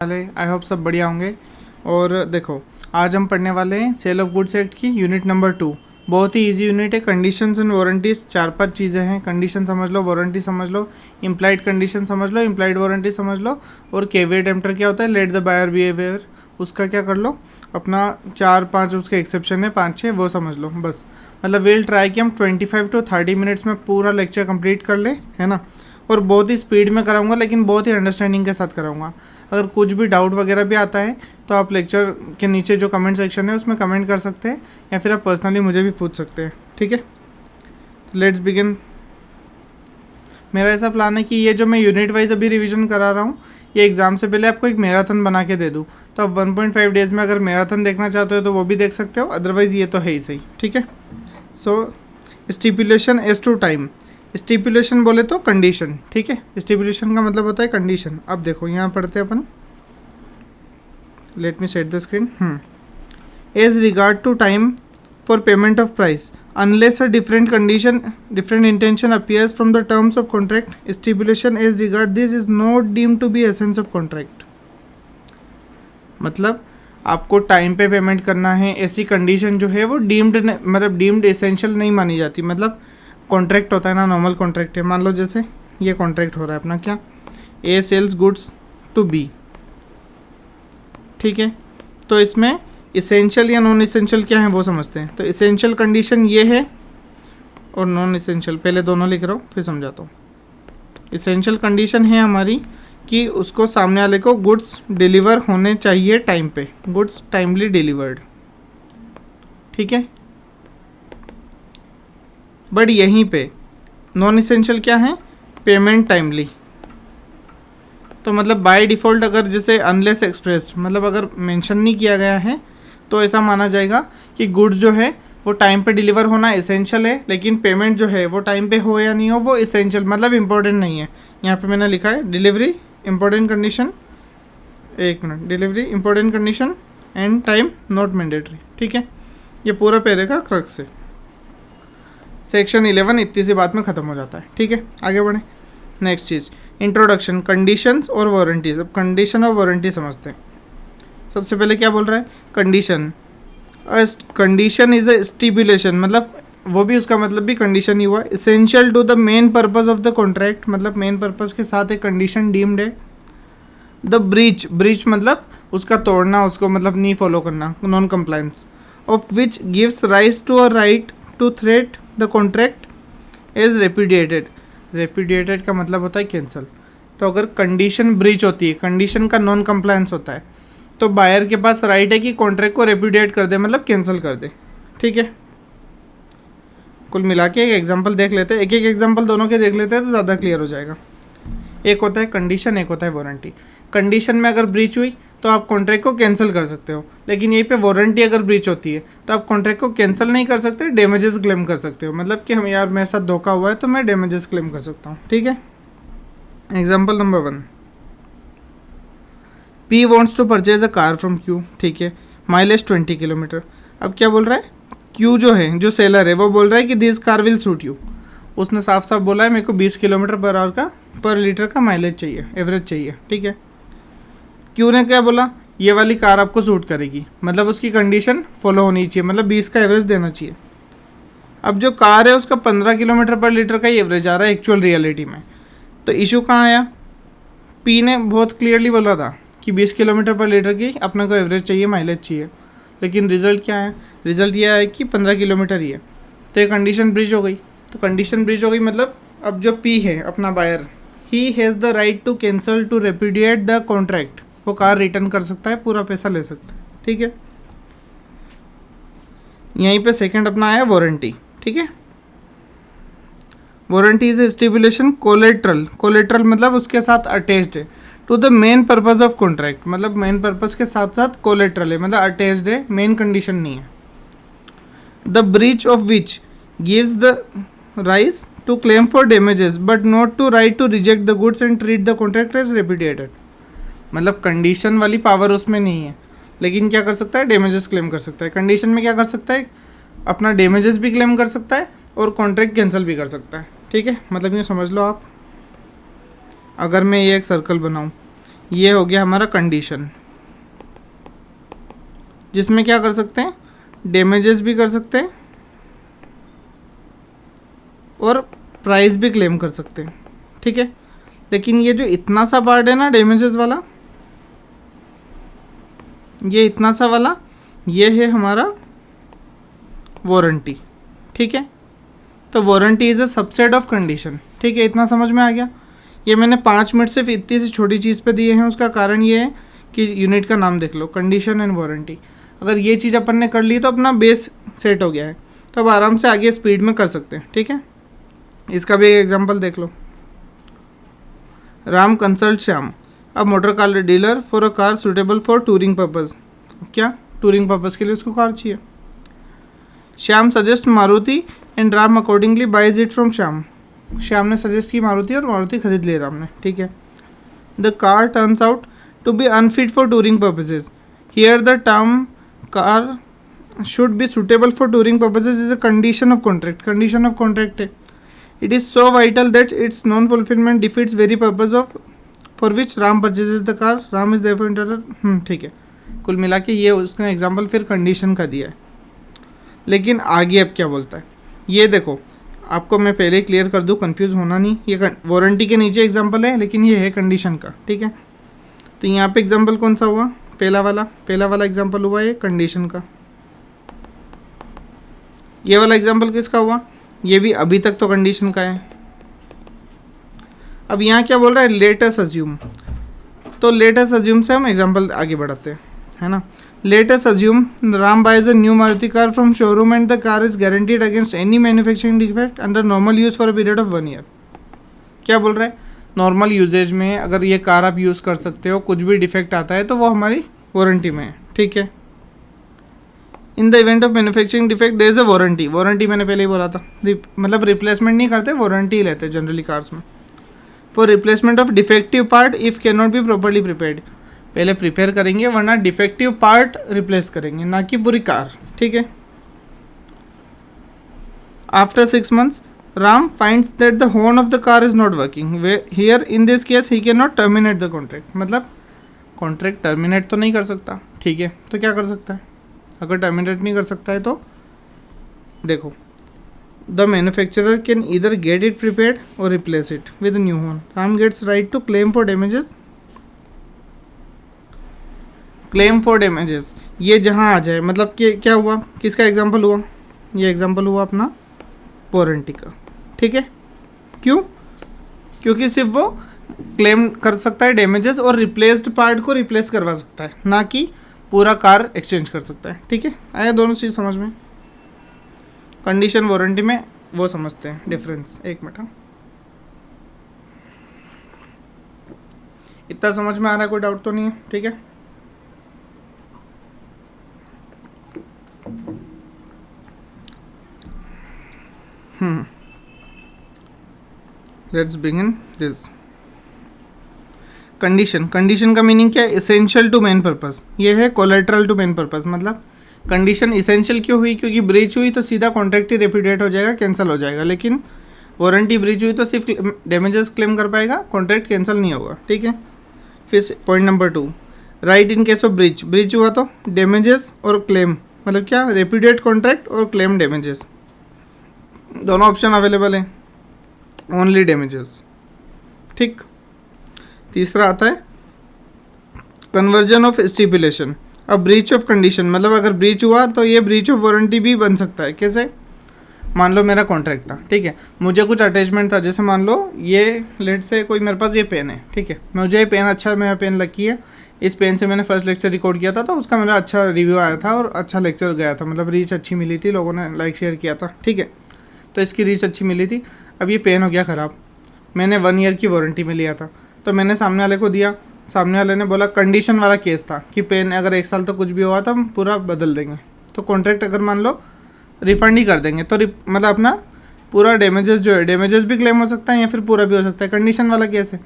वाले I hope सब बढ़िया होंगे। और देखो, आज हम पढ़ने वाले हैं सेल ऑफ गुड्स एक्ट की यूनिट नंबर 2। बहुत ही इजी यूनिट है। कंडीशंस एंड वारंटीज 4-5 चीज़ें हैं। कंडीशन समझ लो, वारंटी समझ लो, इम्प्लाइड कंडीशन समझ लो, इम्प्लाइड वारंटी समझ लो, और केविएट एम्प्टर क्या होता है, लेट द बायर बिहेवियर, उसका क्या कर लो अपना 4-5 उसके एक्सेप्शन है, 5-6 वो समझ लो बस। मतलब विल ट्राई कि हम 25 to 30 मिनट्स में पूरा लेक्चर कंप्लीट कर ले, है ना। और बहुत ही स्पीड में कराऊंगा, लेकिन बहुत ही अंडरस्टैंडिंग के साथ कराऊंगा। अगर कुछ भी डाउट वगैरह भी आता है तो आप लेक्चर के नीचे जो कमेंट सेक्शन है उसमें कमेंट कर सकते हैं, या फिर आप पर्सनली मुझे भी पूछ सकते हैं, ठीक है। Let's begin. मेरा ऐसा प्लान है कि ये जो मैं यूनिट वाइज अभी रिवीजन करा रहा हूँ, ये एग्ज़ाम से पहले आपको एक मैराथन बना के दे दूँ। तो आप 1.5 डेज़ में अगर मैराथन देखना चाहते हो तो वो भी देख सकते हो, अदरवाइज़ ये तो है ही सही, ठीक है। So stipulation as to time. Stipulation बोले तो कंडीशन, ठीक है। स्टिपुलेशन का मतलब होता है कंडीशन। अब देखो यहाँ पढ़ते हैं अपन, let me set the screen. As regard to time for payment of price unless a different intention appears from the terms of contract, stipulation as regard this is not deemed to be essence of contract। मतलब आपको time पे payment करना है, ऐसी condition जो है वो deemed essential नहीं मानी जाती। मतलब कॉन्ट्रैक्ट होता है ना, नॉर्मल कॉन्ट्रैक्ट है। मान लो जैसे ये कॉन्ट्रैक्ट हो रहा है अपना, क्या, ए सेल्स गुड्स टू बी, ठीक है। तो इसमें इसेंशियल या नॉन इसेंशियल क्या है वो समझते हैं। तो इसेंशियल कंडीशन ये है, और नॉन इसेंशियल, पहले दोनों लिख रहा हूँ फिर समझाता हूँ। इसेंशियल कंडीशन है हमारी कि उसको सामने वाले को गुड्स डिलीवर होने चाहिए टाइम पे, गुड्स टाइमली डिलीवर्ड, ठीक है। बट यहीं पे नॉन इसेंशियल क्या है, पेमेंट टाइमली। तो मतलब बाय डिफ़ॉल्ट अगर जैसे अनलेस एक्सप्रेस, मतलब अगर मेंशन नहीं किया गया है तो ऐसा माना जाएगा कि गुड्स जो है वो टाइम पे डिलीवर होना एसेंशियल है, लेकिन पेमेंट जो है वो टाइम पे हो या नहीं हो वो एसेंशियल, मतलब इम्पोर्टेंट नहीं है। यहाँ पे मैंने लिखा है डिलीवरी इम्पोर्टेंट कंडीशन, एक minute, delivery important condition and time not mandatory, ठीक है। ये पूरा पैरे का क्रक्स है। सेक्शन 11 इतनी सी बात में ख़त्म हो जाता है, ठीक है। आगे बढ़े। नेक्स्ट चीज़, इंट्रोडक्शन, कंडीशंस और वारंटीज। अब कंडीशन और वारंटी समझते हैं। सबसे पहले क्या बोल रहा है, condition. Condition is a stipulation, मतलब वो भी उसका मतलब भी कंडीशन ही हुआ। Essential to the main purpose of the contract, मतलब मेन पर्पस के साथ एक कंडीशन डीम्ड है। द ब्रीच मतलब उसका तोड़ना, उसको मतलब नहीं फॉलो करना, non compliance of which gives rise to a right to threat the contract is repudiated. Repudiated का मतलब होता है कैंसिल। तो अगर कंडीशन ब्रीच होती है, कंडीशन का नॉन कंप्लायंस होता है, तो बायर के पास राइट है कि कॉन्ट्रैक्ट को रेपुडिएट कर दे, मतलब कैंसिल कर दे, ठीक है। कुल मिला के एक एग्जांपल देख लेते हैं, एक एग्जांपल दोनों के देख लेते हैं तो ज़्यादा क्लियर हो जाएगा। एक होता है कंडीशन, एक होता है वारंटी। कंडीशन में अगर ब्रीच हुई तो आप कॉन्ट्रैक्ट को कैंसिल कर सकते हो, लेकिन यहीं पे वारंटी अगर ब्रीच होती है तो आप कॉन्ट्रैक्ट को कैंसिल नहीं कर सकते, डैमेजेस क्लेम कर सकते हो। मतलब कि हम यार मेरे साथ धोखा हुआ है तो मैं डैमेजेस क्लेम कर सकता हूँ, ठीक है। Example number 1, P wants to purchase a car from Q, ठीक है, माइलेज 20 किलोमीटर। अब क्या बोल रहा है, Q जो है, जो सेलर है, वो बोल रहा है कि this car will suit you. उसने साफ साफ बोला है मेरे को 20 किलोमीटर पर आवर का, पर लीटर का माइलेज चाहिए, एवरेज चाहिए, ठीक है। Q ने क्या बोला, ये वाली कार आपको सूट करेगी, मतलब उसकी कंडीशन फॉलो होनी चाहिए, मतलब 20 का एवरेज देना चाहिए। अब जो कार है उसका 15 किलोमीटर पर लीटर का ही एवरेज आ रहा है एक्चुअल रियलिटी में। तो इशू कहाँ आया, P ने बहुत क्लियरली बोला था कि 20 किलोमीटर पर लीटर की अपने को एवरेज चाहिए, माइलेज चाहिए, लेकिन रिजल्ट क्या है, रिजल्ट ये है कि 15 किलोमीटर ही है। तो ये कंडीशन ब्रीच हो गई। तो कंडीशन ब्रीच हो गई मतलब अब जो P है अपना buyer, he has the right to cancel to repudiate the contract. वो कार रिटर्न कर सकता है, पूरा पैसा ले सकता है, ठीक है। यहीं पे सेकंड अपना आया वारंटी, ठीक है। Warranty is stipulation collateral, collateral मतलब उसके साथ अटैच्ड है to the main purpose of contract, मतलब मेन पर्पस के साथ साथ कोलेट्रल है, मतलब अटैच्ड है, मेन कंडीशन नहीं है। The breach of which gives the rise to claim for damages but not to right to reject the goods and treat the contract as repudiated. मतलब condition वाली पावर उसमें नहीं है, लेकिन क्या कर सकता है, डैमेजेस क्लेम कर सकता है। कंडीशन में क्या कर सकता है, अपना डैमेजेस भी क्लेम कर सकता है और कॉन्ट्रैक्ट कैंसिल भी कर सकता है, ठीक है। मतलब ये समझ लो आप, अगर मैं ये एक सर्कल बनाऊँ, ये हो गया हमारा कंडीशन, जिसमें क्या कर सकते हैं, डैमेजेस भी कर सकते हैं और प्राइस भी क्लेम कर सकते हैं, ठीक है। लेकिन ये जो इतना सा पार्ट है ना डैमेजेस वाला, ये इतना सा वाला, ये है हमारा वारंटी, ठीक है। तो warranty is a subset of condition, ठीक है। इतना समझ में आ गया। ये मैंने 5 मिनट सिर्फ इतनी सी छोटी चीज़ पे दिए हैं, उसका कारण ये है कि यूनिट का नाम देख लो, कंडीशन एंड वारंटी। अगर ये चीज़ अपन ने कर ली तो अपना बेस सेट हो गया है, तो अब आराम से आगे स्पीड में कर सकते हैं, ठीक है। इसका भी एक एग्जांपल देख लो। राम कंसल्ट श्याम, अब motor car dealer for a car suitable for touring purpose. क्या टूरिंग पर्पज़ के लिए उसको कार चाहिए। Shyam suggest Maruti and Ram accordingly buys it from Shyam. Shyam ने सजेस्ट की मारुति और मारुति खरीद ली राम ने, ठीक है। The car turns out to be unfit for touring purposes. Here the term car should be suitable for touring purposes is a condition of contract. Condition of contract है। It is so vital that its non fulfilment defeats very purpose of for which Ram purchases the car. Ram is therefore entitled, ठीक है। कुल मिला के ये उसने example फिर condition का दिया है। लेकिन आगे अब क्या बोलता है ये देखो, आपको मैं पहले ही क्लियर कर दूँ, कंफ्यूज होना नहीं। ये वारंटी के नीचे एग्जाम्पल है, लेकिन ये है कंडीशन का, ठीक है। तो यहाँ पे एग्जाम्पल कौन सा हुआ, पहला वाला एग्जाम्पल हुआ ये कंडीशन का। ये वाला एग्जाम्पल किसका हुआ, ये भी अभी तक तो कंडीशन का है। अब यहाँ क्या बोल रहा है, लेट अस अज्यूम। तो लेट अस अज्यूम से हम एग्जाम्पल आगे बढ़ाते हैं, है ना। Let us assume Ram buys a new Maruti car from showroom and the car is guaranteed against any manufacturing defect under normal use for a period of 1 year. क्या बोल रहा है, नॉर्मल यूजेज में अगर ये कार आप use कर सकते हो, कुछ भी डिफेक्ट आता है तो वो हमारी वारंटी में है, ठीक है। In the event of manufacturing defect there is a warranty. Warranty मैंने पहले ही बोला था, मतलब रिप्लेसमेंट नहीं करते, वारंटी लेते हैं जनरली कार्स में। For replacement of defective part if can not be properly prepared. पहले प्रिपेयर करेंगे, वरना डिफेक्टिव पार्ट रिप्लेस करेंगे, ना कि पूरी कार, ठीक है। After 6 months Ram finds that the horn of the car is not working. Here in this case he can not terminate the contract. मतलब कॉन्ट्रैक्ट टर्मिनेट तो नहीं कर सकता, ठीक है। तो क्या कर सकता है, अगर टर्मिनेट नहीं कर सकता है तो देखो, the manufacturer can either get it prepared और replace it with new horn. Ram gets right to claim for damages. Claim for damages ये जहाँ आ जाए, मतलब कि क्या हुआ, किसका एग्जांपल हुआ, ये एग्जांपल हुआ अपना वारंटी का, ठीक है। क्यों, क्योंकि सिर्फ वो क्लेम कर सकता है डैमेजेस और रिप्लेस्ड पार्ट को रिप्लेस करवा सकता है, ना कि पूरा कार एक्सचेंज कर सकता है, ठीक है। आया दोनों चीज़ समझ में। कंडीशन वारंटी में वो समझते हैं डिफरेंस। एक मिनट, इतना समझ में आ रहा है, कोई डाउट तो नहीं है, ठीक है। Let's begin this. कंडीशन का मीनिंग क्या है, इसेंशियल टू मेन पर्पस। ये है कोलेटरल टू मेन पर्पस। मतलब कंडीशन इसेंशियल क्यों हुई, क्योंकि ब्रीच हुई तो सीधा कॉन्ट्रैक्ट ही रेपुडिएट हो जाएगा, कैंसिल हो जाएगा। लेकिन वारंटी ब्रीच हुई तो सिर्फ डैमेजेस क्लेम कर पाएगा, कॉन्ट्रैक्ट कैंसिल नहीं होगा, ठीक है। फिर point number 2, right in case of breach हुआ तो डैमेजेस और क्लेम, मतलब क्या, रेपुडिएट कॉन्ट्रैक्ट और क्लेम डैमेजेस, दोनों ऑप्शन अवेलेबल हैं, ओनली डैमेजेस, ठीक। तीसरा आता है कन्वर्जन ऑफ स्टिपुलेशन। अब ब्रीच ऑफ कंडीशन, मतलब अगर ब्रीच हुआ तो ये ब्रीच ऑफ वारंटी भी बन सकता है। कैसे, मान लो मेरा कॉन्ट्रैक्ट था, ठीक है, मुझे कुछ अटैचमेंट था, जैसे मान लो ये लेट से कोई मेरे पास ये पेन है, ठीक है, मुझे ये पेन अच्छा, मेरा पेन लकी है, इस पेन से मैंने फर्स्ट लेक्चर रिकॉर्ड किया था, तो उसका मेरा अच्छा रिव्यू आया था और अच्छा लेक्चर गया था, मतलब रीच अच्छी मिली थी, लोगों ने लाइक शेयर किया था, ठीक है, तो इसकी रीच अच्छी मिली थी। अब ये पेन हो गया ख़राब, मैंने 1 ईयर की वारंटी में लिया था, तो मैंने सामने वाले को दिया, सामने वाले ने बोला, कंडीशन वाला केस था कि पेन अगर 1 साल तक कुछ भी हुआ तो हम पूरा बदल देंगे। तो कॉन्ट्रैक्ट अगर मान लो रिफ़ंड ही कर देंगे, तो मतलब अपना पूरा डैमेजेस जो है, डैमेजेस भी क्लेम हो सकता है या फिर पूरा भी हो सकता है, कंडीशन वाला केस है।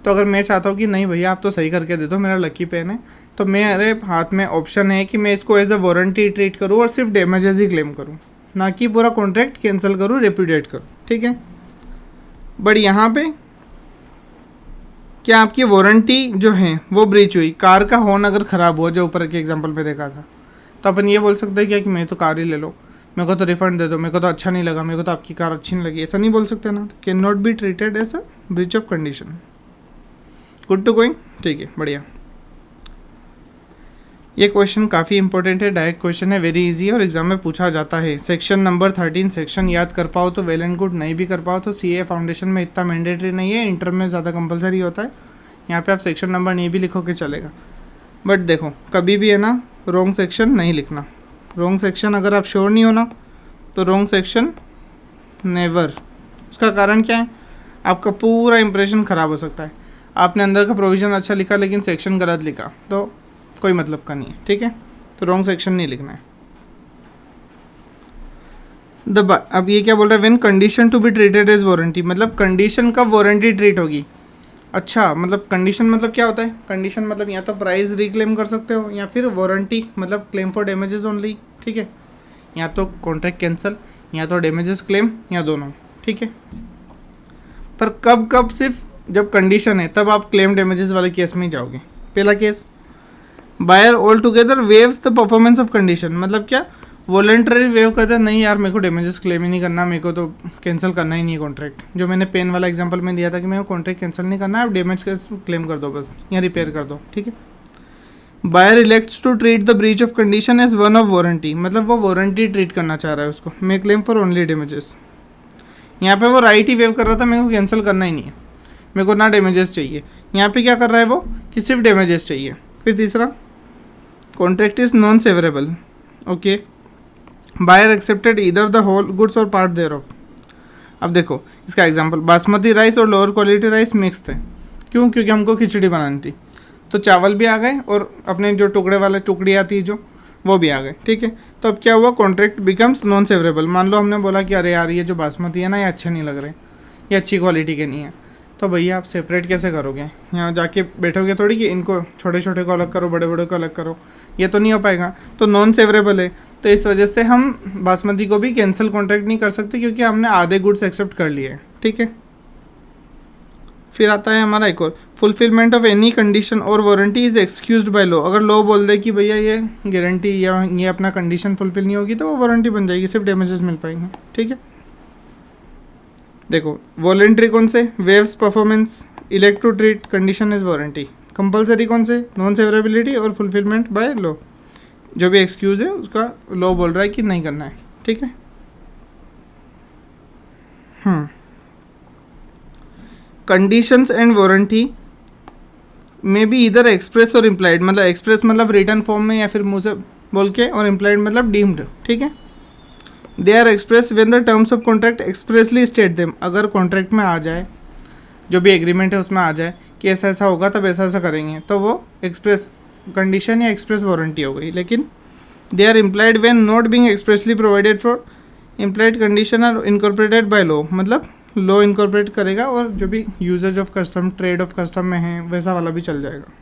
तो अगर मैं चाहता हूँ कि नहीं भैया आप तो सही करके दे दो, मेरा लकी पेन है, तो मेरे हाथ में ऑप्शन है कि मैं इसको एज अ वारंटी ट्रीट करूँ और सिर्फ डैमेजेस ही क्लेम करूँ, ना कि पूरा कॉन्ट्रैक्ट कैंसिल करूँ, रेपुडिएट करूँ, ठीक है। बट यहाँ पे क्या आपकी वारंटी जो है वो ब्रीच हुई, कार का हॉर्न अगर ख़राब हुआ जो ऊपर के एग्जांपल पे देखा था, तो अपन ये बोल सकते हैं क्या कि मैं तो कार ही ले लो, मेरे को तो रिफंड दे दो, मेरे को तो अच्छा नहीं लगा, मेरे को तो आपकी कार अच्छी नहीं लगी, ऐसा नहीं बोल सकते ना। तो cannot be treated as a breach of condition. Good to going, ठीक है, बढ़िया। ये क्वेश्चन काफ़ी इंपॉर्टेंट है, डायरेक्ट क्वेश्चन है, वेरी इजी है और एग्जाम में पूछा जाता है। सेक्शन नंबर 13 सेक्शन याद कर पाओ तो वेल एंड गुड, नहीं भी कर पाओ तो सीए फाउंडेशन में इतना मैंडेटरी नहीं है, इंटर में ज़्यादा कंपलसरी होता है। यहाँ पे आप सेक्शन नंबर नहीं भी लिखो के चलेगा, बट देखो कभी भी है ना रॉन्ग सेक्शन नहीं लिखना। रॉन्ग सेक्शन अगर आप श्योर नहीं हो ना तो रॉन्ग सेक्शन नेवर। उसका कारण क्या है, आपका पूरा इंप्रेशन ख़राब हो सकता है। आपने अंदर का प्रोविज़न अच्छा लिखा लेकिन सेक्शन गलत लिखा तो कोई मतलब का नहीं है, ठीक है। तो रॉन्ग सेक्शन नहीं लिखना है। अब ये क्या बोल रहा है, when condition to be treated as warranty, मतलब कंडीशन कब वारंटी ट्रीट होगी। अच्छा, मतलब कंडीशन मतलब क्या होता है, कंडीशन मतलब या तो प्राइस रिक्लेम कर सकते हो या फिर वारंटी मतलब क्लेम फॉर डैमेजेस ओनली, ठीक है, या तो कॉन्ट्रैक्ट कैंसिल या तो डैमेजेस क्लेम या दोनों, ठीक है। पर कब कब सिर्फ जब कंडीशन है तब आप क्लेम डैमेजेस वाले केस में ही जाओगे। पहला case, buyer altogether waives the performance of condition, मतलब क्या वॉलंटरी वेव करते हैं, नहीं यार मेरे को डैमेजेस क्लेम ही नहीं करना, मेरे को तो कैंसिल करना ही नहीं है कॉन्ट्रैक्ट। जो मैंने पेन वाला एग्जांपल में दिया था कि मेरे को कॉन्ट्रैक्ट कैंसिल नहीं करना है, आप डैमेज का क्लेम कर दो बस या रिपेयर कर दो, ठीक है। Buyer elects to treat the breach of condition as one of warranty, मतलब वो वारंटी ट्रीट करना चाह रहा है उसको, may claim for only damages. यहाँ पे वो राइट ही वेव कर रहा था, मेरे को कैंसिल करना ही नहीं है, मेरे को ना डैमेजेस चाहिए। यहाँ पे क्या कर रहा है वो कि सिर्फ डैमेजेस चाहिए। फिर तीसरा, contract is non severable, okay, buyer accepted either the whole goods और पार्ट देयर ऑफ। अब देखो इसका एग्जांपल, बासमती राइस और लोअर क्वालिटी राइस मिक्स थे, क्यों, क्योंकि हमको खिचड़ी बनानी थी, तो चावल भी आ गए और अपने जो टुकड़े वाले टुकड़ी आती जो वो भी आ गए, ठीक है। तो अब क्या हुआ, कॉन्ट्रैक्ट बिकम्स नॉन सेवरेबल। मान लो हमने बोला कि अरे यार ये जो बासमती है ना ये अच्छे नहीं लग रहे, ये अच्छी क्वालिटी के नहीं है, तो भैया आप सेपरेट कैसे करोगे, यहाँ जाके बैठोगे थोड़ी कि इनको छोटे छोटे को अलग करो बड़े बड़े को अलग करो, ये तो नहीं हो पाएगा, तो नॉन सेवरेबल है। तो इस वजह से हम बासमती को भी कैंसिल कॉन्ट्रैक्ट नहीं कर सकते क्योंकि हमने आधे गुड्स एक्सेप्ट कर लिए, ठीक है। फिर आता है हमारा एक और, फुलफिलमेंट ऑफ एनी कंडीशन और warranty is excused by law. अगर लॉ बोल दे कि भैया ये गारंटी या ये अपना कंडीशन फुलफिल नहीं होगी तो वो वारंटी बन जाएगी, सिर्फ डैमेजेस मिल पाएंगे, ठीक है। देखो वॉलेंट्री कौन से, waives performance, elect to treat, condition is warranty. Compulsory कौन से, नॉन सेवरेबिलिटी और फुलफिलमेंट बाय लॉ। जो भी एक्सक्यूज़ है उसका लॉ बोल रहा है कि नहीं करना है, ठीक है। कंडीशंस एंड वारंटी में भी इधर एक्सप्रेस और इम्प्लाइड, मतलब एक्सप्रेस मतलब रिटर्न फॉर्म में या फिर मुँह से बोल के, और इम्प्लाइड मतलब डीम्ड, ठीक है। They are express when the terms of contract expressly state them. अगर कॉन्ट्रैक्ट में आ जाए, जो भी एग्रीमेंट है उसमें आ जाए कि ऐसा ऐसा होगा तब ऐसा ऐसा करेंगे, तो वो एक्सप्रेस कंडीशन या एक्सप्रेस वारंटी हो गई। लेकिन they are implied when not being expressly provided for, implied condition are incorporated by law, मतलब लॉ इनकॉर्पोरेट करेगा और जो भी usages of custom, trade of custom में है वैसा वाला भी चल जाएगा।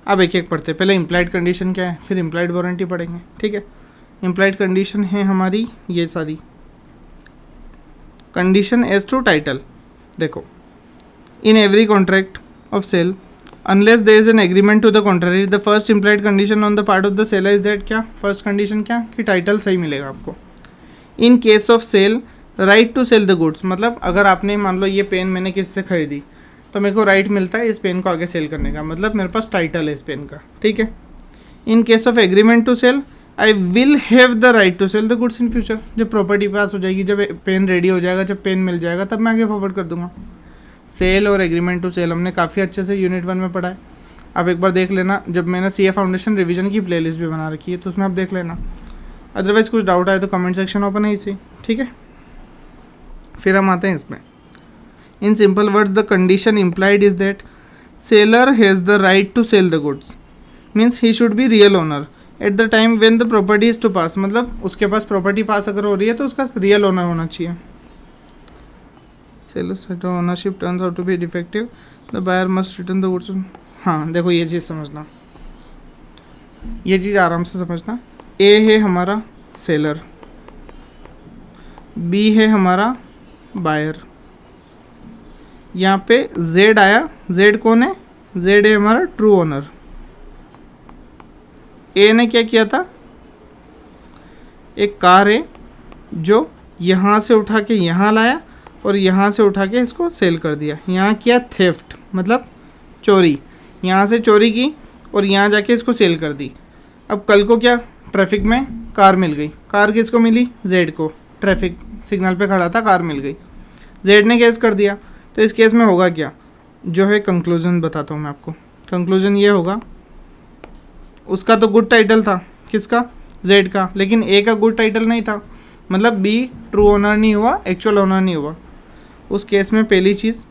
अब एक एक पढ़ते, पहले इम्प्लाइड कंडीशन क्या है फिर इम्प्लाइड वारंटी पढ़ेंगे, ठीक है। इम्प्लाइड कंडीशन है हमारी ये सारी कंडीशन एज टू टाइटल। देखो, in every contract of sale unless there is an agreement to the contrary the first implied condition on the part of the seller is that, क्या first condition क्या कि title सही मिलेगा आपको। In case of sale right to sell the goods, मतलब अगर आपने मान लो ये पेन मैंने किसी से खरीदी तो मेरे को राइट मिलता है इस पेन को आगे सेल करने का, मतलब मेरे पास टाइटल है इस पेन का, ठीक है। In case of agreement to sell I will have the right to sell the goods in future. जब प्रॉपर्टी पास हो जाएगी, जब पेन रेडी हो जाएगा, जब पेन मिल जाएगा तब मैं आगे फॉरवर्ड कर दूंगा। सेल और एग्रीमेंट टू सेल हमने काफ़ी अच्छे से यूनिट 1 में पढ़ा है, आप एक बार देख लेना। जब मैंने सीए फाउंडेशन रिवीजन की प्लेलिस्ट भी बना रखी है तो उसमें आप देख लेना। अदरवाइज कुछ डाउट आए तो कमेंट सेक्शन ओपन है इसी, ठीक है। फिर हम आते हैं इसमें, in simple words the condition implied is that seller has the right to sell the goods, means he should be real owner at the time when the property is to pass, मतलब उसके पास property पास अगर हो रही है तो उसका real owner होना चाहिए। Seller's ownership turns out to be defective the buyer must return the goods. हाँ देखो ये चीज़ समझना, ये चीज़ आराम से समझना। ए है हमारा सेलर, बी है हमारा बायर, यहाँ पे जेड आया, जेड कौन है, जेड है हमारा ट्रू ओनर। ए ने क्या किया था, एक कार है जो यहाँ से उठा के यहाँ लाया और यहाँ से उठा के इसको सेल कर दिया। यहाँ किया थेफ्ट, मतलब चोरी, यहाँ से चोरी की और यहाँ जाके इसको सेल कर दी। अब कल को क्या, ट्रैफिक में कार मिल गई, कार किसको मिली, जेड को, ट्रैफिक सिग्नल पे खड़ा था, कार मिल गई, जेड ने केस कर दिया। तो इस केस में होगा क्या, जो है कंक्लूजन बताता हूँ मैं आपको। कंक्लूजन ये होगा, उसका तो गुड टाइटल था, किसका, जेड का, लेकिन ए का गुड टाइटल नहीं था, मतलब बी ट्रू ओनर नहीं हुआ, एक्चुअल ओनर नहीं हुआ। उस केस में पहली चीज़,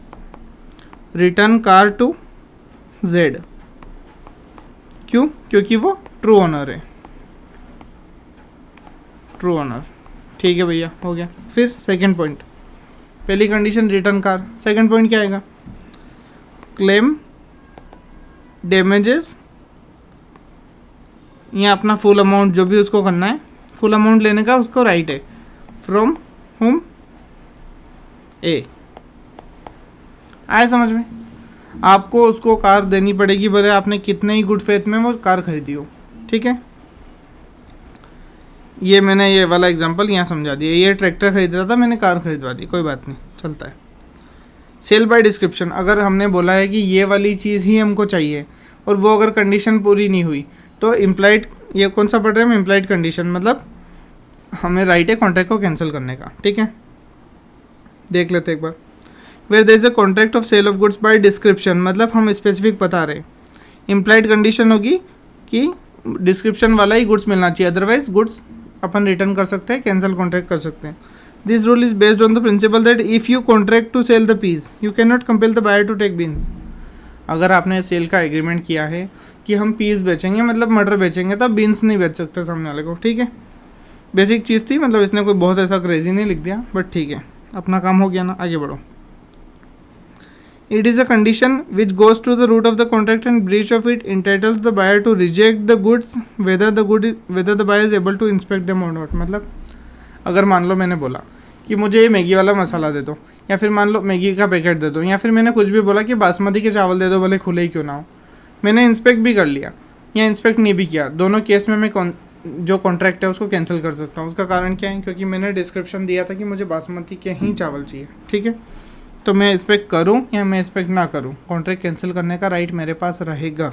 रिटर्न कार टू जेड, क्यों, क्योंकि वो ट्रू ओनर है, ट्रू ओनर। ठीक है भैया, हो गया। फिर सेकंड पॉइंट, पहली condition return car, second point क्या आएगा, क्लेम डैमेजेस, यहाँ अपना फुल अमाउंट जो भी उसको करना है, फुल अमाउंट लेने का उसको राइट है, फ्रॉम होम ए। आए समझ में, आपको उसको कार देनी पड़ेगी, भले आपने कितने ही गुड फेथ में वो कार खरीदी हो। ठीक है, ये मैंने ये वाला एग्जांपल यहाँ समझा दिया, ये ट्रैक्टर खरीद रहा था, मैंने कार खरीदवा दी, कोई बात नहीं, चलता है। सेल बाय डिस्क्रिप्शन, अगर हमने बोला है कि ये वाली चीज़ ही हमको चाहिए और वो अगर कंडीशन पूरी नहीं हुई तो इम्प्लाइड, ये कौन सा पढ़ रहे हैं हम, इम्प्लाइड कंडीशन, मतलब हमें राइट है कॉन्ट्रैक्ट को कैंसिल करने का। ठीक है, देख लेते एक बार। Where there is a contract of sale of goods by description, मतलब हम स्पेसिफिक बता रहे हैं। इम्प्लाइड कंडीशन होगी कि डिस्क्रिप्शन वाला ही गुड्स मिलना चाहिए, अदरवाइज गुड्स अपन रिटर्न कर सकते हैं, कैंसिल कॉन्ट्रैक्ट कर सकते हैं। This rule is based on the principle that if you contract to sell the peas you can not compel the buyer to take beans. अगर आपने सेल का एग्रीमेंट किया है कि हम पीस बेचेंगे, मतलब मटर बेचेंगे, तब बीन्स नहीं बेच सकते सामने वाले को। ठीक है, बेसिक चीज़ थी, मतलब इसने कोई बहुत ऐसा क्रेजी नहीं लिख दिया, बट ठीक है, अपना काम हो गया ना, आगे बढ़ो। It is a condition which goes to the root of the contract and breach of it entitles the buyer to reject the goods whether the buyer is able to inspect them और not. मतलब अगर मान लो मैंने बोला कि मुझे ये मैगी वाला मसाला दे दो, या फिर मान लो मैगी का पैकेट दे दो, या फिर मैंने कुछ भी बोला कि बासमती के चावल दे दो, भले खुले ही क्यों ना हो, मैंने इंस्पेक्ट भी कर लिया या इंस्पेक्ट नहीं भी किया, दोनों केस में मैं जो कॉन्ट्रैक्ट है उसको कैंसिल कर सकता हूँ। उसका कारण क्या है, क्योंकि मैंने डिस्क्रिप्शन दिया था कि मुझे बासमती के ही चावल चाहिए। ठीक है, तो मैं इंस्पेक्ट करूँ या मैं इंस्पेक्ट ना करूँ, कॉन्ट्रैक्ट कैंसिल करने का राइट मेरे पास रहेगा।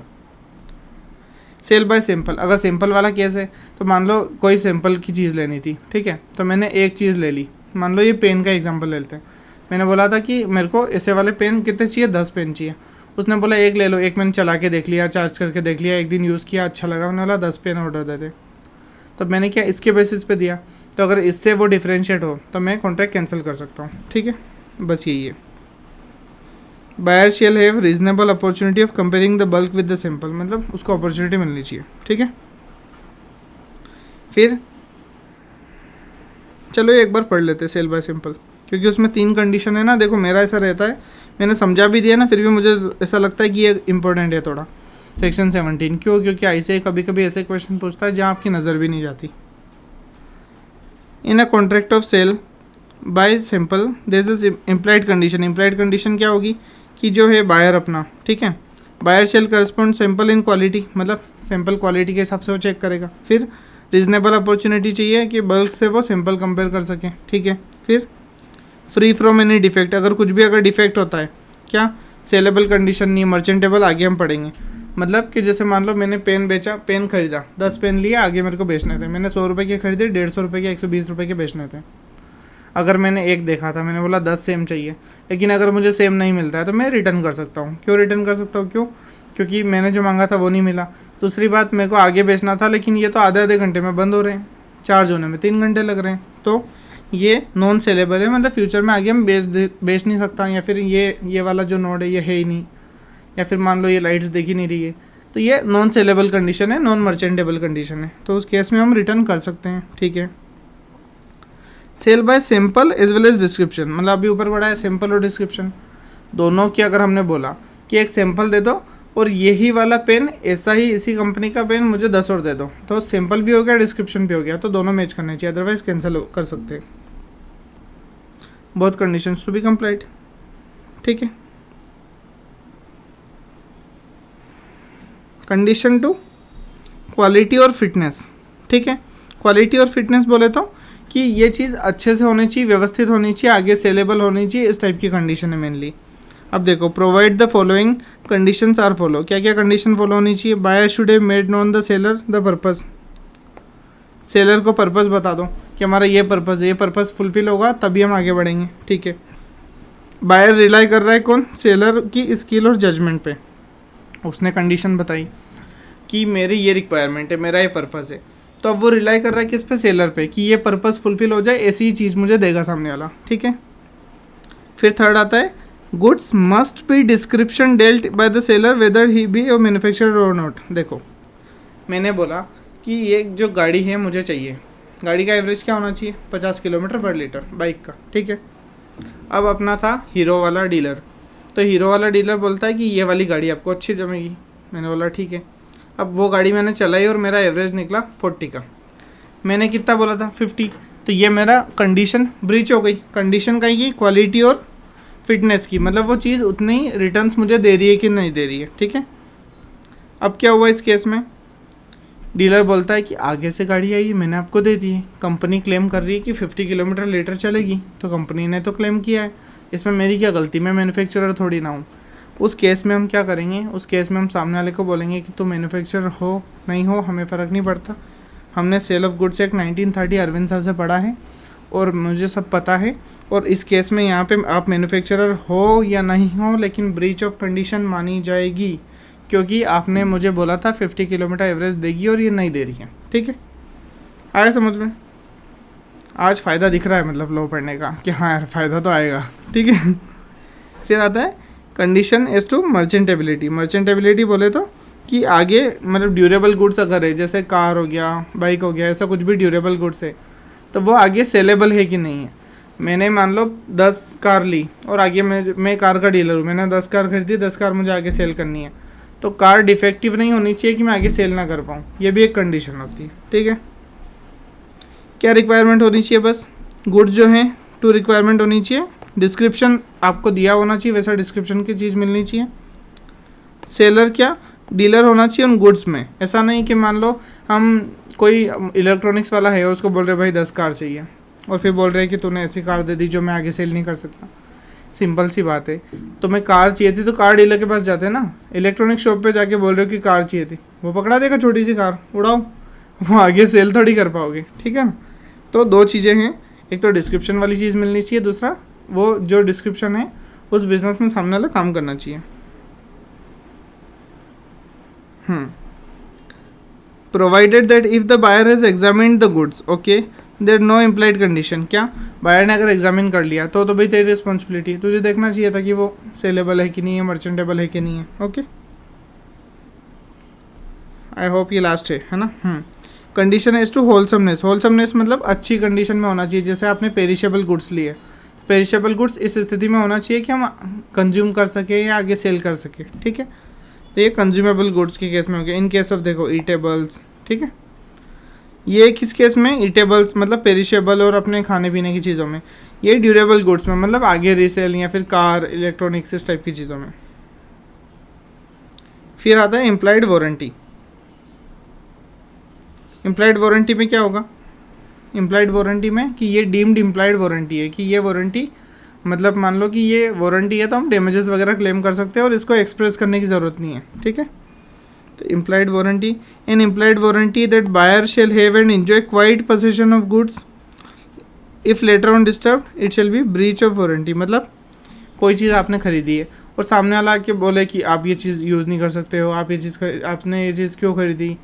सेल बाय सैंपल, अगर सैंपल वाला केस है तो मान लो कोई सैंपल की चीज़ लेनी थी, ठीक है, तो मैंने एक चीज़ ले ली, मान लो ये पेन का एग्जांपल ले लेते हैं। मैंने बोला था कि मेरे को ऐसे वाले पेन कितने चाहिए, 10 पेन चाहिए। उसने बोला एक ले लो, एक मैंने चला के देख लिया, चार्ज करके देख लिया, एक दिन यूज़ किया, अच्छा लगा, मैंने बोला 10 पेन ऑर्डर दे दे। तो मैंने क्या इसके बेसिस पे दिया, तो अगर इससे वो डिफ्रेंशिएट हो तो मैं कॉन्ट्रैक्ट कैंसिल कर सकता हूँ। ठीक है, बस यही है। Buyer shall have reasonable opportunity of comparing the bulk with the sample, मतलब उसको अपॉर्चुनिटी मिलनी चाहिए। ठीक है, फिर चलो एक बार पढ़ लेते हैं सेल बाय सैंपल, क्योंकि उसमें 3 कंडीशन है ना। देखो मेरा ऐसा रहता है, मैंने समझा भी दिया ना, फिर भी मुझे ऐसा लगता है कि ये इंपॉर्टेंट है थोड़ा। सेक्शन 17 क्यों, क्योंकि ऐसे कभी कभी ऐसे क्वेश्चन पूछता है जहाँ आपकी नज़र भी नहीं जाती। In a contract of sale by sample this is implied condition. Implied condition क्या होगी कि जो है बायर अपना, ठीक है, buyer shall correspond sample in quality, मतलब सैंपल क्वालिटी के हिसाब से वो चेक करेगा। फिर रीजनेबल अपॉर्चुनिटी चाहिए कि बल्क से वो सैंपल कंपेयर कर सके। ठीक है, फिर फ्री फ्रॉम एनी डिफेक्ट, अगर कुछ भी अगर डिफेक्ट होता है, क्या सेलेबल कंडीशन नहीं, मर्चेंटेबल आगे हम पढ़ेंगे। मतलब कि जैसे मान लो मैंने पेन बेचा, पेन खरीदा, 10 पेन लिए, आगे मेरे को बेचने थे, मैंने 100 रुपये के खरीदे, 150 रुपये के, 120 रुपये के बेचने थे। अगर मैंने एक देखा था, मैंने बोला 10 सेम चाहिए, लेकिन अगर मुझे सेम नहीं मिलता है तो मैं रिटर्न कर सकता हूँ। क्यों रिटर्न कर सकता हूँ, क्यों, क्योंकि मैंने जो मांगा था वो नहीं मिला। दूसरी बात, मेरे को आगे बेचना था, लेकिन ये तो आधे घंटे में बंद हो रहे हैं, चार्ज होने में 3 घंटे लग रहे हैं, तो ये नॉन सेलेबल है, मतलब फ्यूचर में आगे हम बेच नहीं सकता। या फिर ये वाला जो नोड है ये है ही नहीं, या फिर मान लो ये लाइट्स देख ही नहीं रही है, तो ये नॉन सेलेबल कंडीशन है, नॉन मर्चेंटेबल कंडीशन है, तो उस केस में हम रिटर्न कर सकते हैं। ठीक है, sale by sample as well as description, मतलब अभी ऊपर बढ़ा है सैंपल और डिस्क्रिप्शन दोनों की। अगर हमने बोला कि एक सैंपल दे दो और यही वाला पेन ऐसा ही इसी कंपनी का पेन मुझे 10 और दे दो, तो सैंपल भी हो गया, डिस्क्रिप्शन भी हो गया, तो दोनों मैच करने चाहिए, अदरवाइज कैंसिल कर सकते हैं। Both conditions to be complied. ठीक है। कंडीशन 2 क्वालिटी और फिटनेस। ठीक है, क्वालिटी और फिटनेस बोले तो कि ये चीज़ अच्छे से होनी चाहिए, व्यवस्थित होनी चाहिए, आगे सेलेबल होनी चाहिए, इस टाइप की कंडीशन है मेनली। अब देखो, provide the following conditions are follow. क्या क्या कंडीशन फॉलो होनी चाहिए? Buyer should have made known the seller the purpose. Seller को पर्पस बता दो कि हमारा ये पर्पस है, ये पर्पस फुलफिल होगा तभी हम आगे बढ़ेंगे। ठीक है। बायर रिलाई कर रहा है कौन? सेलर की स्किल और जजमेंट पे। उसने कंडीशन बताई कि मेरी ये रिक्वायरमेंट है, मेरा ये पर्पस है, तो अब वो रिलाई कर रहा है किस पे? सेलर पे, कि ये पर्पस फुलफिल हो जाए, ऐसी ही चीज़ मुझे देगा सामने वाला। ठीक है। फिर थर्ड आता है goods must be description dealt by the seller whether he be or manufacturer or not. देखो, मैंने बोला कि ये जो गाड़ी है मुझे चाहिए, गाड़ी का एवरेज क्या होना चाहिए? 50 किलोमीटर पर लीटर बाइक का। ठीक है। अब अपना था हीरो वाला डीलर, तो हीरो वाला डीलर बोलता है कि ये वाली गाड़ी आपको अच्छी जमेगी। मैंने बोला ठीक है। अब वो गाड़ी मैंने चलाई और मेरा एवरेज निकला 40 का। मैंने कितना बोला था? 50। तो ये मेरा कंडीशन ब्रीच हो गई। कंडीशन कहीं की? क्वालिटी और फिटनेस की, मतलब वो चीज़ उतनी ही रिटर्न्स मुझे दे रही है कि नहीं दे रही है। ठीक है। अब क्या हुआ इस केस में? डीलर बोलता है कि आगे से गाड़ी आई है, मैंने आपको दे दी है, कंपनी क्लेम कर रही है कि 50 किलोमीटर लीटर चलेगी, तो कंपनी ने तो क्लेम किया है, इसमें मेरी क्या गलती? मैं मैन्युफैक्चरर थोड़ी ना हूँ। उस केस में हम क्या करेंगे? उस केस में हम सामने वाले को बोलेंगे कि तू मैन्युफैक्चरर हो नहीं हो हमें फ़र्क नहीं पड़ता, हमने sale of goods act 1930 Arvind sir से पढ़ा है और मुझे सब पता है, और इस केस में यहाँ पे आप मैन्युफैक्चरर हो या नहीं हो, लेकिन ब्रीच ऑफ कंडीशन मानी जाएगी, क्योंकि आपने मुझे बोला था 50 किलोमीटर एवरेज देगी और ये नहीं दे रही है। ठीक है। आया समझ में? आज फ़ायदा दिख रहा है मतलब लॉ पढ़ने का कि हाँ यार फ़ायदा तो आएगा। ठीक है। फिर आता है कंडीशन एज टू मर्चेंटेबिलिटी। मर्चेंटेबिलिटी बोले तो कि आगे मतलब ड्यूरेबल गुड्स अगर है, जैसे कार हो गया, बाइक हो गया, ऐसा कुछ भी ड्यूरेबल गुड्स है, तो वो आगे सेलेबल है कि नहीं है। मैंने मान लो 10 कार ली और आगे मैं कार का डीलर हूँ, मैंने 10 कार खरीदी, 10 कार मुझे आगे सेल करनी है, तो कार डिफेक्टिव नहीं होनी चाहिए कि मैं आगे सेल ना कर पाऊँ, ये भी एक कंडीशन होती है। ठीक है। क्या रिक्वायरमेंट होनी चाहिए? बस गुड्स जो हैं 2 रिक्वायरमेंट होनी चाहिए। डिस्क्रिप्शन आपको दिया होना चाहिए, वैसा डिस्क्रिप्शन की चीज़ मिलनी चाहिए। सेलर क्या? डीलर होना चाहिए उन गुड्स में। ऐसा नहीं कि मान लो हम कोई इलेक्ट्रॉनिक्स वाला है और उसको बोल रहे भाई 10 कार चाहिए, और फिर बोल रहे हैं कि तूने ऐसी कार दे दी जो मैं आगे सेल नहीं कर सकता। सिंपल सी बात है, तो मैं कार चाहिए थी तो कार डीलर के पास जाते हैं ना, इलेक्ट्रॉनिक शॉप पे जाके बोल रहे हो कि कार चाहिए थी, वो पकड़ा देगा छोटी सी कार, उड़ाओ, वो आगे सेल थोड़ी कर पाओगे। ठीक है ना। तो 2 चीज़ें हैं, एक तो डिस्क्रिप्शन वाली चीज़ मिलनी चाहिए, दूसरा वो जो डिस्क्रिप्शन है उस बिजनेस में सामने वाला काम करना चाहिए। Provided that if the buyer has examined the goods, okay, there no implied condition. क्या? बायर ने अगर एग्जामिन कर लिया तो भाई तेरी रिस्पॉन्सिबिलिटी, तुझे देखना चाहिए था कि वो सेलेबल है कि नहीं है, मर्चेंटेबल है कि नहीं है। ओके, आई होप ये लास्ट है ना। Condition is two wholesomeness. Wholesomeness मतलब अच्छी कंडीशन में होना चाहिए। जैसे आपने पेरिशेबल गुड्स लिए, पेरिशेबल गुड्स इस स्थिति में होना चाहिए कि हम कंज्यूम कर सके या आगे सेल कर सके। ठीक है। तो ये कंज्यूमेबल गुड्स के केस में हो गया। इन केस ऑफ देखो ईटेबल्स, ठीक है, ये किस केस में? ईटेबल्स मतलब पेरिशेबल और अपने खाने पीने की चीज़ों में। ये ड्यूरेबल गुड्स में मतलब आगे रीसेल या फिर कार, इलेक्ट्रॉनिक्स, इस टाइप की चीज़ों में। फिर आता है इम्प्लाइड वारंटी। इम्प्लाइड वारंटी में क्या होगा? इम्प्लाइड वारंटी में कि ये डीम्ड इम्प्लाइड वारंटी है, कि ये वारंटी मतलब मान लो कि ये वारंटी है तो हम डैमेजेस वगैरह क्लेम कर सकते हैं और इसको एक्सप्रेस करने की ज़रूरत नहीं है। ठीक है। तो implied warranty, an implied warranty that buyer shall have and enjoy quiet possession of goods if later on disturbed it shall be breach of warranty. मतलब कोई चीज़ आपने खरीदी है और सामने वाला आके बोले कि आप ये चीज़ यूज़ नहीं कर सकते हो, आप ये चीज़ आपने ये चीज़ क्यों खरीदी,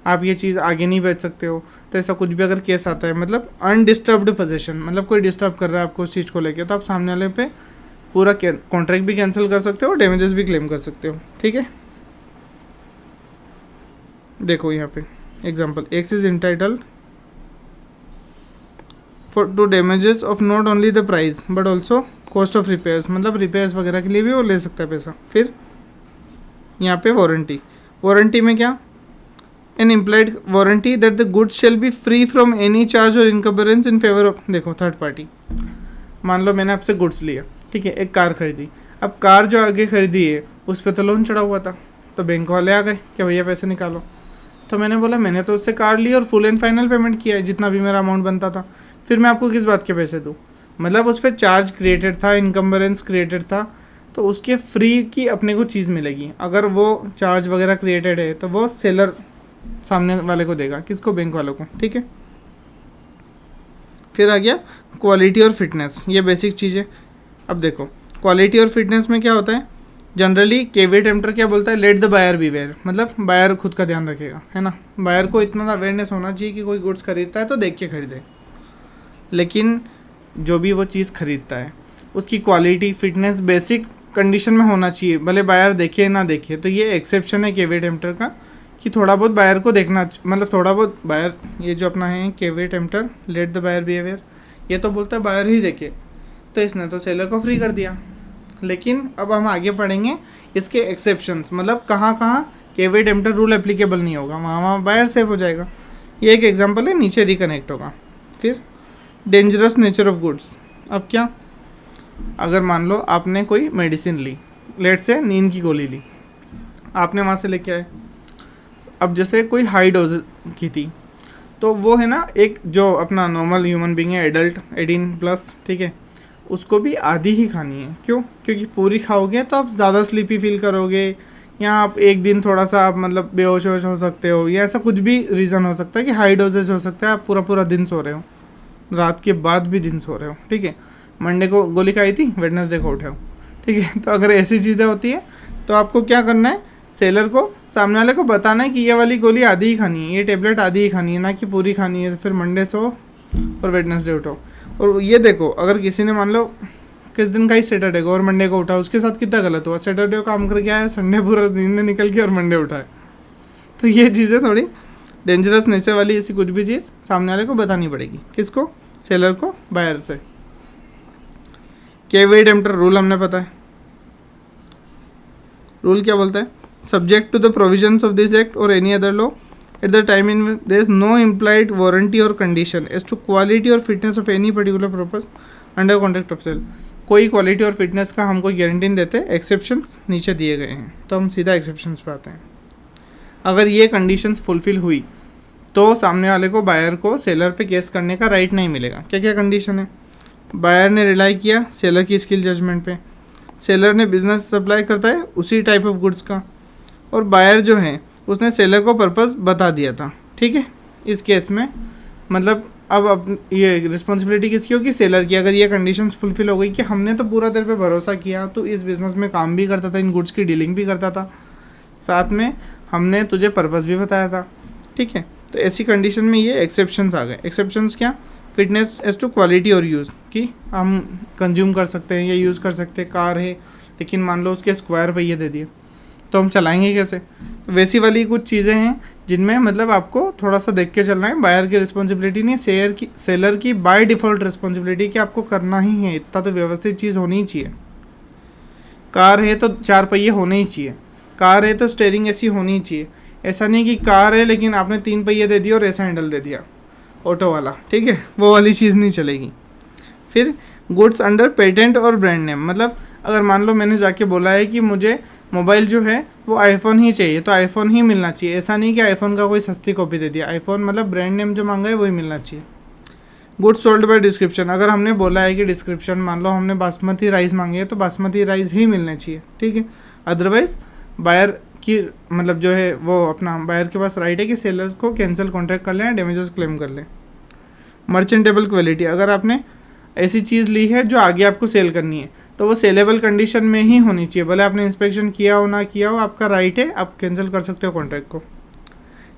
आप ये चीज़ आगे नहीं बेच सकते हो, तो ऐसा कुछ भी अगर केस आता है, मतलब अनडिस्टर्ब्ड पोजीशन, मतलब कोई डिस्टर्ब कर रहा है आपको उस चीज़ को लेके, तो आप सामने वाले पे पूरा कॉन्ट्रैक्ट भी कैंसिल कर सकते हो और डैमेजेस भी क्लेम कर सकते हो। ठीक है। देखो यहाँ पे example, X is entitled for to damages of not only the price but also cost of repairs, मतलब रिपेयर्स वगैरह के लिए भी वो ले सकता है पैसा। फिर यहाँ पे वारंटी, वारंटी में क्या? An implied warranty that the goods shall be free from any charge or encumbrance in favour of, देखो थर्ड पार्टी, मान लो मैंने आपसे गुड्स लिया, ठीक है, एक कार खरीदी। अब कार जो आगे खरीदी है उस पर तो लोन चढ़ा हुआ था, तो बैंक वाले आ गए कि भैया पैसे निकालो। तो मैंने बोला मैंने तो उससे कार ली और फुल एंड फाइनल पेमेंट किया है जितना भी मेरा अमाउंट बनता था, फिर मैं आपको किस बात के पैसे दूँ? मतलब उस पर चार्ज क्रिएटेड था, इनकम्बरेंस क्रिएटेड था, तो उसके फ्री की अपने को चीज़ मिलेगी। अगर वो चार्ज वगैरह क्रिएटेड है तो वो सेलर सामने वाले को देगा, किसको? बैंक वालों को, ठीक है। फिर आ गया क्वालिटी और फिटनेस, ये बेसिक चीज़ है। अब देखो क्वालिटी और फिटनेस में क्या होता है, जनरली केवी टेम्पटर क्या बोलता है, let the buyer beware, मतलब बायर खुद का ध्यान रखेगा, है ना। बायर को इतना अवेयरनेस होना चाहिए कि कोई गुड्स खरीदता है तो देख के खरीदे, लेकिन जो भी वो चीज़ खरीदता है उसकी क्वालिटी फिटनेस बेसिक कंडीशन में होना चाहिए, भले बायर देखे ना देखे। तो ये एक्सेप्शन है केवी टेम्पटर का कि थोड़ा बहुत बायर को देखना, मतलब थोड़ा बहुत बायर, ये जो अपना है caveat emptor let the buyer be aware, ये तो बोलता है बायर ही देखे, तो इसने तो सेलर को फ्री कर दिया। लेकिन अब हम आगे पढ़ेंगे इसके एक्सेप्शंस, मतलब कहाँ कहाँ केवी टेम्पटर रूल एप्लीकेबल नहीं होगा, वहाँ बायर सेफ हो जाएगा। ये एक एग्जांपल है, नीचे रिकनेक्ट होगा। फिर डेंजरस नेचर ऑफ गुड्स। अब क्या, अगर मान लो आपने कोई मेडिसिन ली, लेट से नींद की गोली ली, आपने वहाँ से लेके आए, अब जैसे कोई हाई डोज की थी, तो वो है ना एक जो अपना नॉर्मल ह्यूमन बीइंग है, एडल्ट 18+, ठीक है, उसको भी आधी ही खानी है। क्यों? क्योंकि पूरी खाओगे तो आप ज़्यादा स्लीपी फील करोगे, या आप एक दिन थोड़ा सा आप मतलब बेहोश वोश हो सकते हो, या ऐसा कुछ भी रीज़न हो सकता है कि हाई डोजेज हो सकता है, आप पूरा पूरा दिन सो रहे हो, रात के बाद भी दिन सो रहे हो, ठीक है। मंडे को गोली खाई थी, वेडनेसडे को उठे हो, ठीक है। तो अगर ऐसी चीज़ें होती है तो आपको क्या करना है, सेलर को, सामने वाले को बताना है कि ये वाली गोली आधी ही खानी है, ये टेबलेट आधी ही खानी है, ना कि पूरी खानी है। तो फिर मंडे सो और वेडनेसडे उठो। और ये देखो, अगर किसी ने मान लो किस दिन का ही सैटरडे को और मंडे को उठा, उसके साथ कितना गलत हुआ। सैटरडे को काम करके आया, संडे पूरा दिन में निकल के और मंडे उठा है। तो ये चीज़ें थोड़ी डेंजरस नेचर वाली, ऐसी कुछ भी चीज़ सामने वाले को बतानी पड़ेगी। किसको? सेलर को, बायर से। केवी टेम्पटर रूल हमने पता है, रूल क्या बोलता है, subject to the provisions of this act और any other law at the time in there is no implied warranty or condition as to quality or fitness of any particular purpose under contract of sale। कोई quality और fitness का हम कोई guarantee नहीं देते, exceptions नीचे दिए गए हैं। तो हम सीधा एक्सेप्शंस पे आते हैं। अगर ये कंडीशंस फुलफिल हुई तो सामने वाले को, बायर को, सेलर पे केस करने का राइट नहीं मिलेगा। क्या क्या कंडीशन है? बायर ने रिलाई किया सेलर की स्किल जजमेंट पे, सेलर ने बिजनेस सप्लाई करता है उसी टाइप ऑफ गुड्स का, और बायर जो है उसने सेलर को पर्पस बता दिया था, ठीक है। इस केस में मतलब अब ये रिस्पॉन्सिबिलिटी किसकी होगी? सेलर की। अगर ये कंडीशंस फुलफिल हो गई कि हमने तो पूरा तेरे पे भरोसा किया, तो इस बिज़नेस में काम भी करता था, इन गुड्स की डीलिंग भी करता था, साथ में हमने तुझे पर्पस भी बताया था, ठीक है। तो ऐसी कंडीशन में ये एक्सेप्शंस आ गए। एक्सेप्शंस क्या? फिटनेस एज टू क्वालिटी और यूज़, कि हम कंज्यूम कर सकते हैं या यूज़ कर सकते हैं। कार है लेकिन मान लो उसके स्क्वायर पहिए दे दिए, तो हम चलाएंगे कैसे? वैसी वाली कुछ चीज़ें हैं जिनमें मतलब आपको थोड़ा सा देख के चलना है। बायर की रिस्पॉन्सिबिलिटी नहीं, सेलर की बाय डिफ़ॉल्ट रिस्पॉन्सिबिलिटी कि आपको करना ही है, इतना तो व्यवस्थित चीज़ होनी ही चाहिए। कार है तो 4 पहिए होने ही चाहिए, कार है तो स्टेयरिंग ऐसी होनी ही चाहिए। ऐसा नहीं कि कार है लेकिन आपने 3 पहिए दे दिए और ऐसा हैंडल दे दिया ऑटो वाला, ठीक है, वो वाली चीज़ नहीं चलेगी। फिर गुड्स अंडर पेटेंट और ब्रांड नेम, मतलब अगर मान लो मैंने जाके बोला है कि मुझे मोबाइल जो है वो आईफोन ही चाहिए, तो आईफोन ही मिलना चाहिए। ऐसा नहीं कि आईफोन का कोई सस्ती कॉपी दे दिया, आईफोन मतलब ब्रांड नेम जो मांगा है वही मिलना चाहिए। गुड्स सोल्ड बाय डिस्क्रिप्शन, अगर हमने बोला है कि डिस्क्रिप्शन, मान लो हमने बासमती राइस मांगी है तो बासमती राइस ही मिलना चाहिए, ठीक है। अदरवाइज बायर की मतलब जो है वो अपना बायर के पास राइट है कि सेलर्स को कैंसिल कॉन्ट्रैक्ट कर लें या डैमेजेस क्लेम कर लें। मर्चेंटेबल क्वालिटी, अगर आपने ऐसी चीज़ ली है जो आगे आपको सेल करनी है तो वो सेलेबल कंडीशन में ही होनी चाहिए, भले आपने इंस्पेक्शन किया हो ना किया हो, आपका राइट है, आप कैंसिल कर सकते हो कॉन्ट्रैक्ट को।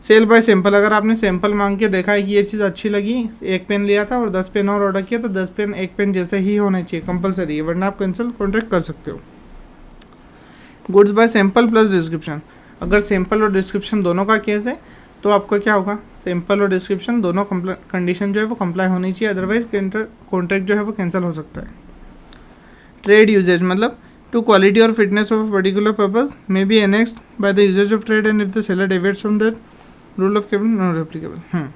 सेल बाय सैंपल, अगर आपने सैंपल मांग के देखा है कि ये चीज़ अच्छी लगी, 1 पेन लिया था और 10 पेन और ऑर्डर किया, तो 10 पेन 1 पेन जैसे ही होने चाहिए, कंपलसरी है, वरना आप कैंसिल कॉन्ट्रैक्ट कर सकते हो। Goods by sample plus description, अगर सैंपल और डिस्क्रिप्शन दोनों का केस है तो आपको क्या होगा, सैंपल और डिस्क्रिप्शन दोनों कंडीशन जो है वो कंप्लाई होनी चाहिए, अदरवाइज कॉन्ट्रैक्ट जो है वो कैंसिल हो सकता है। ट्रेड यूजेज, मतलब टू क्वालिटी और fitness of particular purpose may be annexed by the usages of trade and if the seller deviates from that rule of cabin not applicable.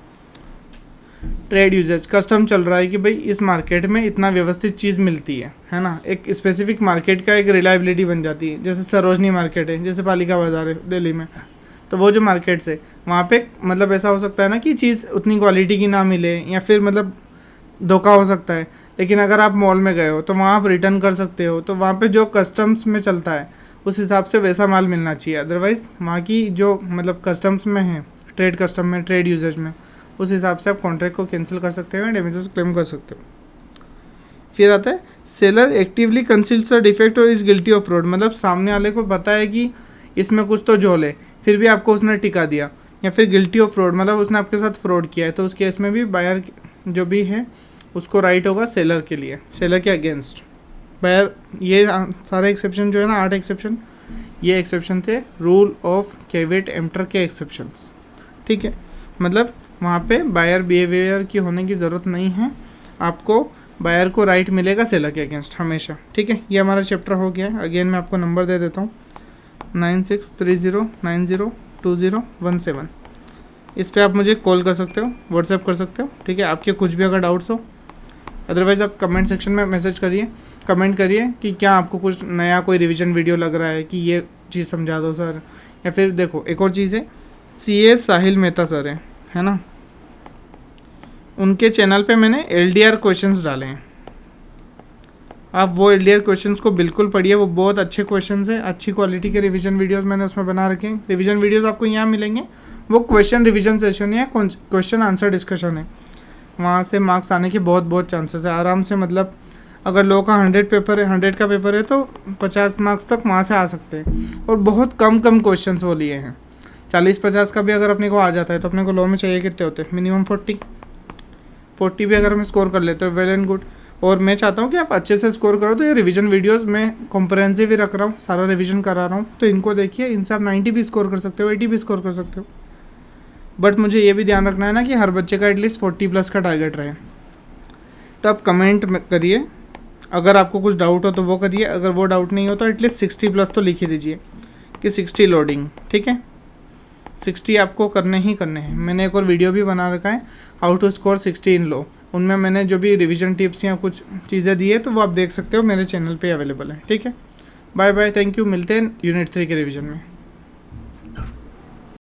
Trade usages custom चल रहा है कि भाई इस market में इतना व्यवस्थित चीज़ मिलती है ना। एक स्पेसिफिक मार्केट का एक रिलायबिलिटी बन जाती है, जैसे सरोजनी मार्केट है, जैसे पालिका बाज़ार है दिल्ली में, तो वो जो मार्केट्स है वहाँ पे मतलब ऐसा हो सकता है ना कि चीज़ उतनी क्वालिटी की ना मिले, या फिर मतलब धोखा हो सकता है। लेकिन अगर आप मॉल में गए हो तो वहाँ आप रिटर्न कर सकते हो, तो वहाँ पे जो कस्टम्स में चलता है उस हिसाब से वैसा माल मिलना चाहिए। अदरवाइज़ वहाँ की जो मतलब कस्टम्स में है, ट्रेड कस्टम में, ट्रेड यूजेज में, उस हिसाब से आप कॉन्ट्रैक्ट को कैंसिल कर सकते हो या डैमेजेस क्लेम कर सकते हो। फिर आता है seller actively conceals a defect और इज गिल्टी ऑफ फ्रॉड, मतलब सामने वाले को पता है कि इसमें कुछ तो झोल है, फिर भी आपको उसने टिका दिया। या फिर गिल्टी ऑफ फ्रॉड, मतलब उसने आपके साथ फ्रॉड किया है, तो उस केस में भी बायर जो भी है उसको राइट होगा सेलर के लिए, सेलर के अगेंस्ट बायर। ये सारे एक्सेप्शन जो है ना, 8 एक्सेप्शन, ये एक्सेप्शन थे रूल ऑफ कैवेट एम्प्टर के एक्सेप्शंस। ठीक है, मतलब वहाँ पे बायर बिहेवियर की होने की ज़रूरत नहीं है, आपको बायर को राइट मिलेगा सेलर के अगेंस्ट हमेशा। ठीक है, ये हमारा चैप्टर हो गया है। अगेन मैं आपको नंबर दे देता हूँ 9630902017। इस पे आप मुझे कॉल कर सकते हो, व्हाट्सएप कर सकते हो। ठीक है, आपके कुछ भी अगर डाउट्स हो, अदरवाइज़ आप कमेंट सेक्शन में मैसेज करिए, कमेंट करिए कि क्या आपको कुछ नया कोई रिवीजन वीडियो लग रहा है कि ये चीज़ समझा दो सर। या फिर देखो एक और चीज़ है, CA साहिल मेहता सर है ना, उनके चैनल पे मैंने LDR क्वेश्चंस डाले हैं, आप वो LDR क्वेश्चंस को बिल्कुल पढ़िए, वो बहुत अच्छे क्वेश्चंस हैं। अच्छी क्वालिटी के रिवीजन वीडियोस मैंने उसमें बना रखे हैं। रिवीजन वीडियोस आपको यहाँ मिलेंगे, वो क्वेश्चन रिवीजन सेशन या क्वेश्चन आंसर डिस्कशन है, वहाँ से मार्क्स आने के बहुत बहुत चांसेस है आराम से। मतलब अगर लो का 100 पेपर है, 100 का पेपर है तो 50 मार्क्स तक वहाँ से आ सकते हैं। और बहुत कम क्वेश्चन वो लिए हैं, 40-50 का भी अगर अपने को आ जाता है तो अपने को लो में चाहिए कितने होते हैं, मिनिमम 40 भी अगर हम स्कोर कर लेते हैं वेल एंड गुड। और मैं चाहता हूँ कि आप अच्छे से स्कोर करो, तो ये रिवीजन वीडियोस मैं कॉम्प्रहेंसिव ही रख रहा हूँ, सारा रिवीजन करा रहा हूँ, तो इनको देखिए, इनसे आप 90 भी स्कोर कर सकते हो, 80 भी स्कोर कर सकते हो। बट मुझे ये भी ध्यान रखना है ना कि हर बच्चे का एटलीस्ट 40+ का टारगेट रहे। तो आप कमेंट करिए, अगर आपको कुछ डाउट हो तो वो करिए, अगर वो डाउट नहीं हो तो एटलीस्ट 60+ तो लिख ही दीजिए कि 60 लोडिंग। ठीक है, 60 आपको करने ही करने हैं। मैंने एक और वीडियो भी बना रखा है, हाउ टू स्कोर 60 इन लो, उनमें मैंने जो भी रिवीजन टिप्स या कुछ चीज़ें दी है तो वो आप देख सकते हो, मेरे चैनल पे अवेलेबल है। ठीक है, बाय बाय, थैंक यू, मिलते हैं यूनिट 3 के रिवीजन में।